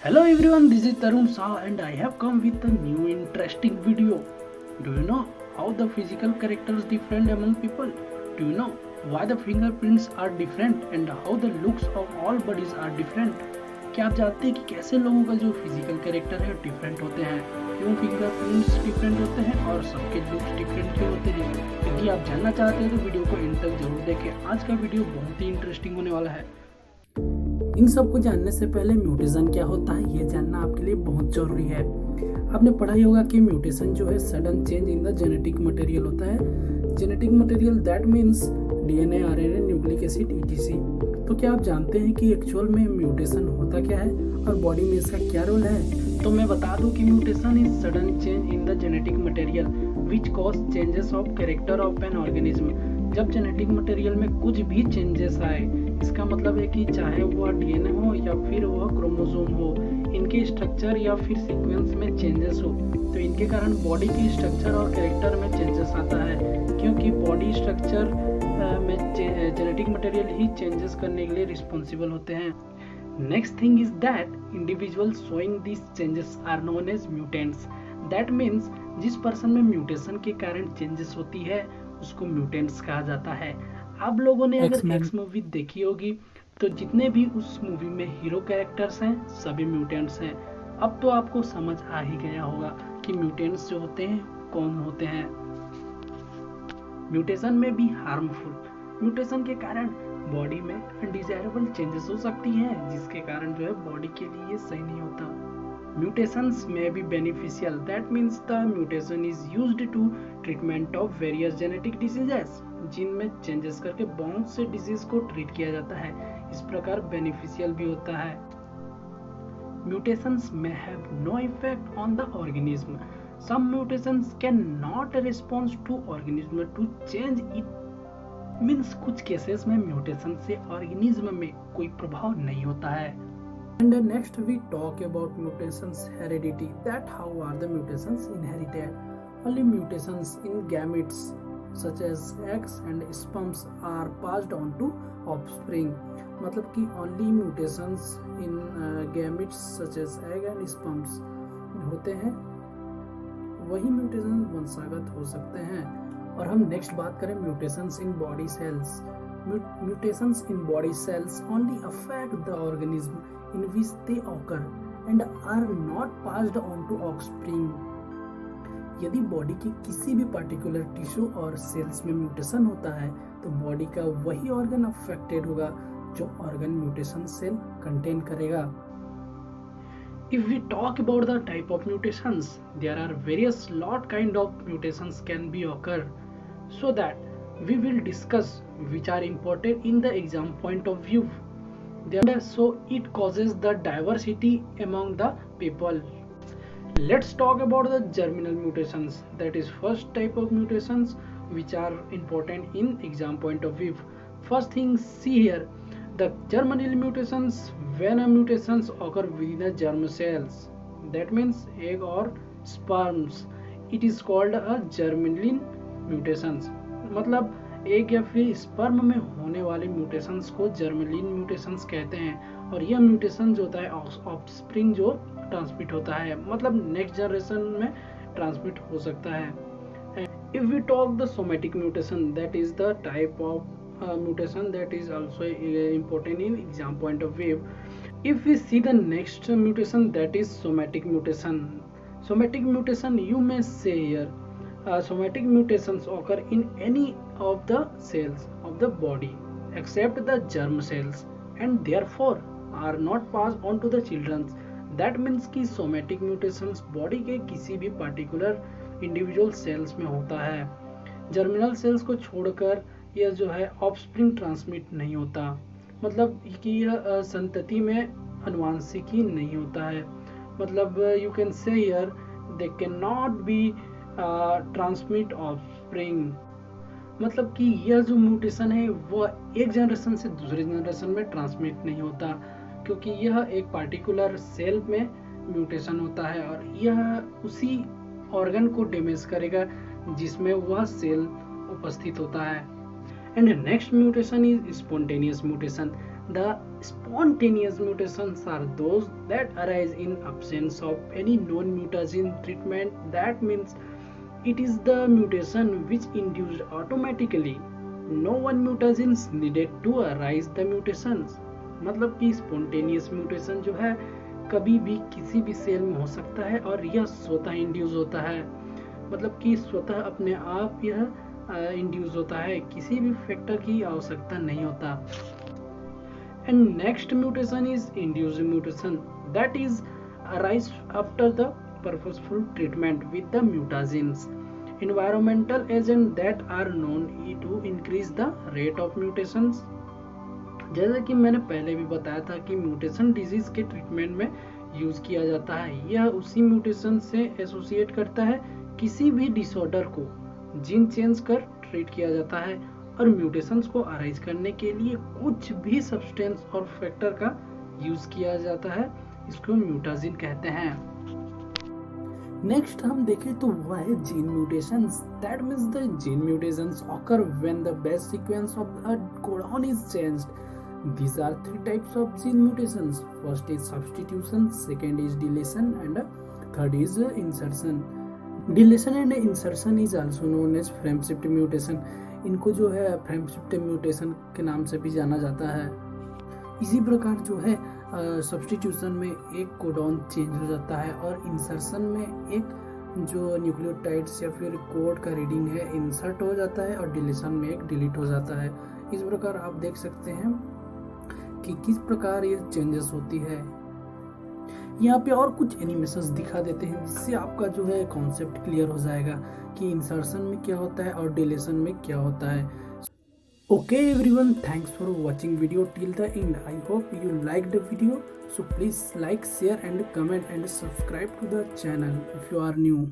Hello everyone, this is Tarun Shah and I have come with a new interesting video. Do you know how the physical characters different among people? Do you know why the fingerprints are different and how the looks of all bodies are different? क्या आप जानते हैं कि कैसे लोगों का जो physical character है डिफरेंट होते हैं, क्यों फिंगरप्रिंट्स डिफरेंट होते हैं और सबके लुक्स डिफरेंट क्यों होते हैं? यदि आप जानना चाहते हैं तो वीडियो को एंड तक जरूर देखें। आज का वीडियो बहुत ही इंटरेस्टिंग होने वाला है। इन सब को जानने से पहले म्यूटेशन क्या होता है ये जानना आपके लिए बहुत जरूरी है। आपने पढ़ा ही होगा कि म्यूटेशन जो है sudden change in the genetic material होता है। Genetic material that means DNA, RNA, nucleic acid etc. तो क्या आप जानते हैं कि एक्चुअल में म्यूटेशन होता क्या है और बॉडी में इसका क्या रोल है? तो मैं बता दूं कि mutation is sudden change in the genetic material which cause changes of character of an organism. जब जेनेटिक मटेरियल में कुछ भी चेंजेस आए, इसका मतलब है कि चाहे वह डीएनए हो या फिर वह क्रोमोसोम हो, इनके स्ट्रक्चर या फिर सीक्वेंस में चेंजेस हो, तो इनके कारण बॉडी की स्ट्रक्चर और कैरेक्टर में चेंजेस आता है, क्योंकि बॉडी स्ट्रक्चर में जेनेटिक मटेरियल ही चेंजेस करने के लिए रिस्पॉन्सिबल होते हैं। Next thing is that individual showing this changes are known as mutants. That means जिस पर्सन में म्यूटेशन के कारण चेंजेस होती है उसको म्यूटेंट्स कहा जाता है। आप लोगों ने अगर एक्स मूवी देखी होगी तो जितने भी उस मूवी में हीरो कैरेक्टर्स हैं सभी म्यूटेंट्स हैं। अब तो आपको समझ आ ही गया होगा कि म्यूटेंट्स जो होते हैं कौन होते हैं। म्यूटेशन में भी हार्मफुल। म्यूटेशन के कारण बॉडी में अनडिजायरेबल चेंजेस हो सकती हैं, जिसके कारण जो है बॉडी के लिए सही नहीं होता। Mutations may be beneficial. That means the mutation is used to treatment of various genetic diseases. जिनमें चेंजेस करके बहुत से डिजीज को ट्रीट किया जाता है, इस प्रकार बेनिफिशियल भी होता है। Mutations may have no effect on the organism. Some mutations cannot respond to organism to change it. Means कुछ केसेस में म्यूटेशन से ऑर्गेनिज्म में कोई प्रभाव नहीं होता है। And next we talk about mutations heredity. That how are the mutations inherited? Only mutations in gametes such as eggs and sperms are passed on to offspring. मतलब कि only mutations in gametes such as egg and sperms होते हैं, वही mutation वंशागत हो सकते हैं। और हम नेक्स्ट बात करें mutations in body cells. Mutations in body cells only affect the organism in which they occur and are not passed on to offspring. यदि बॉडी के किसी भी पर्टिकुलर टिश्यू और सेल्स में म्यूटेशन होता है तो बॉडी का वही ऑर्गन अफेक्टेड होगा जो ऑर्गन म्यूटेशन सेल कंटेन करेगा। If we talk about the type of mutations, there are various lot kind of mutations can be occur, so that we will discuss which are important in the exam point of view. So it causes the diversity among the people. Let's talk about the germinal mutations. That is first type of mutations which are important in exam point of view. First thing, see here, the germinal mutations, when a mutations occur within the germ cells, that means egg or sperms, it is called a germinal mutations. मतलब egg या फिर sperm में होने वाले mutations को जर्मेलिन mutations कहते हैं, और यह म्यूटेशन जो होता है ऑफस्प्रिंग जो ट्रांसमिट होता है, मतलब नेक्स्ट जनरेशन में ट्रांसमिट हो सकता है। If we talk the somatic mutation, that is the type of mutation that is also important in exam point of view. If we see the next mutation, that is somatic mutation. Somatic mutation, you may say here, somatic mutations occur in any of the cells of the body except the germ cells and therefore are not passed on to the children. That means कि somatic mutations body के किसी भी particular individual cells में होता है। Germinal cells को छोड़कर यह जो है ऑफस्प्रिंग ट्रांसमिट नहीं होता, मतलब कि यह संतति में अनुवांशिक ही नहीं होता है। मतलब you can say here they can not be transmit offspring. मतलब कि यह जो म्यूटेशन है वह एक जनरेशन से दूसरे जनरेशन में ट्रांसमिट नहीं होता, क्योंकि यह एक पार्टिकुलर सेल में म्यूटेशन होता है और यह उसी ऑर्गन को डैमेज करेगा जिसमें वह सेल उपस्थित होता है। And the next mutation is spontaneous mutation. The spontaneous mutations are those that arise in absence of any known mutagen treatment. That means it is the mutation which induced automatically. No one mutagens needed to arise the mutations. मतलब कि spontaneous mutation जो है कभी भी किसी भी cell में हो सकता है और यह स्वतः इंड्यूस होता है, मतलब कि स्वतः अपने आप यह इंड्यूस होता है, किसी भी फैक्टर की आवश्यकता नहीं होता. And next mutation is induced mutation that is arise after the purposeful treatment with the mutagens. Environmental agents that are known to increase the rate of mutations. जैसा कि मैंने पहले भी बताया था कि म्यूटेशन डिजीज के ट्रीटमेंट में यूज किया जाता है. यह उसी म्यूटेशन से एसोसिएट करता है. किसी भी डिसऑर्डर को जीन चेंज कर ट्रीट किया जाता है और म्यूटेशंस को अराइज करने के लिए कुछ भी सब्सटेंस और फैक्टर का यूज किया जाता है. इसको म्यूटाजिन कहते हैं. नेक्स्ट हम देखें तो वह है gene mutations. That means the gene mutations occur when the base sequence of the codon is changed. These are three types of gene mutations. First is substitution, second is deletion, and third is insertion. Deletion and insertion is also known as frame shift mutation. इनको जो है frame shift mutation के नाम से भी जाना जाता है. इसी प्रकार जो है सब्स्टिट्यूशन में एक कोडॉन चेंज हो जाता है और इंसर्शन में एक जो न्यूक्लियोटाइड्स या फिर कोड का रीडिंग है इंसर्ट हो जाता है और डिलीशन में एक डिलीट हो जाता है. इस प्रकार आप देख सकते हैं कि किस प्रकार ये चेंजेस होती है. यहाँ पे और कुछ एनिमेशंस दिखा देते हैं जिससे आपका जो है कॉन्सेप्ट क्लियर हो जाएगा कि इंसर्शन में क्या होता है और डिलीशन में क्या होता है. Okay everyone, thanks for watching video till the end. I hope you liked the video. So please like, share and comment and subscribe to the channel if you are new.